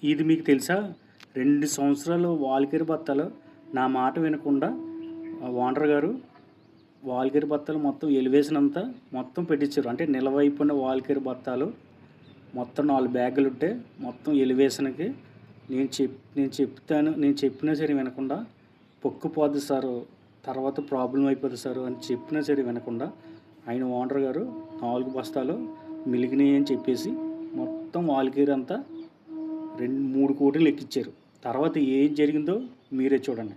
ఇది మీకు తెలుసా? 2 సంవత్సరాలు వాల్కేరు బత్తాలు నా మాట వినకుండా ఓనర్ గారు వాల్కేరు బత్తాలు మొత్తం ఎలివేషన్ అంతా మొత్తం పెట్టించారు. అంటే నిలవైపున్న వాల్కేరు బత్తాలు మొత్తం 4 బ్యాగులు ఉంటే మొత్తం ఎలివేషన్కి నేను చెప్పినా సరే వినకుండా పొక్కుపోద్ది సారు, తర్వాత ప్రాబ్లం అయిపోతుంది సారు అని చెప్పినా సరే వినకుండా ఆయన ఓనర్ గారు 4 బస్తాలు మిలిగినాయి అని చెప్పేసి మొత్తం వాల్కేరు అంతా 2-3 కోట్లు ఎక్కించారు. తర్వాత ఏం జరిగిందో మీరే చూడండి.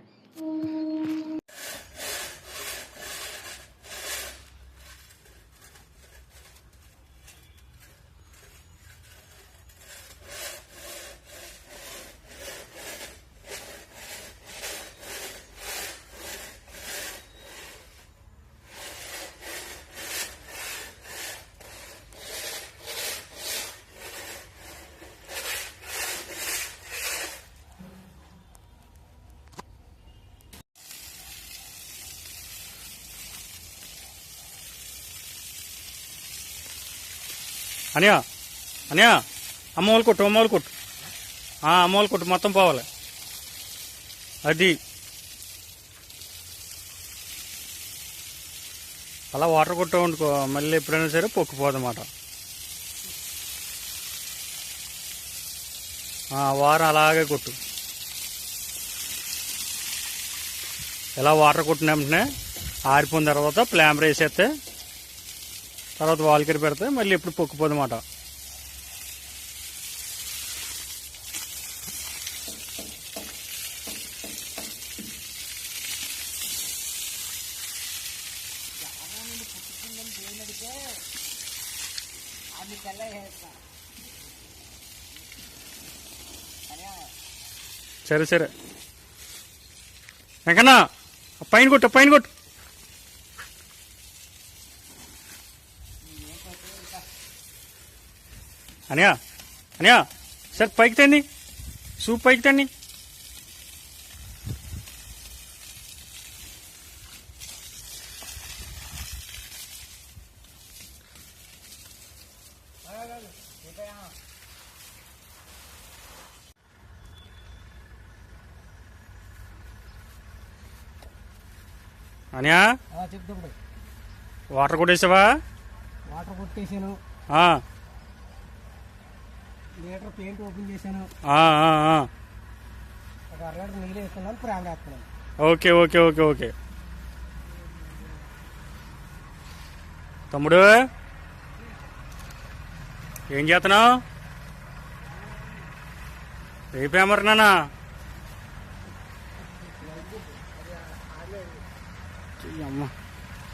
అనియా అనియా అమ్మవాళ్ళు కొట్టు అమ్మవాళ్ళు కొట్టు మొత్తం పోవాలి. అది అలా వాటర్ కొట్టామనుకో మళ్ళీ ఎప్పుడైనా సరే పొక్కుపోదన్నమాట. వారం అలాగే కొట్టు. ఇలా వాటర్ కొట్టిన వెంటనే ఆరిపోయిన తర్వాత ప్లాంబర్ వేసేస్తే తర్వాత వాల్కేరు పెడితే మళ్ళీ ఎప్పుడు పొక్కుపోదన్నమాట. సరే సరే వెంకన్నా పైన కొట్టు. అనియా సరే పైకి తండి, సూప్ పైకి తండి. అనియా చెప్తాడు. వాటర్ కొట్టేసావా? వాటర్ కొట్టేసాను. లీటర్ పెయింట్ ఓపెన్ చేశాను. ఒక 1 లీటర్ నీళ్ళు వేస్తున్నాను, ప్లాన్ వేస్తున్నాను. ఓకే తమ్ముడు ఏం చేస్తున్నావు? రేపేమరు నాన్న అమ్మ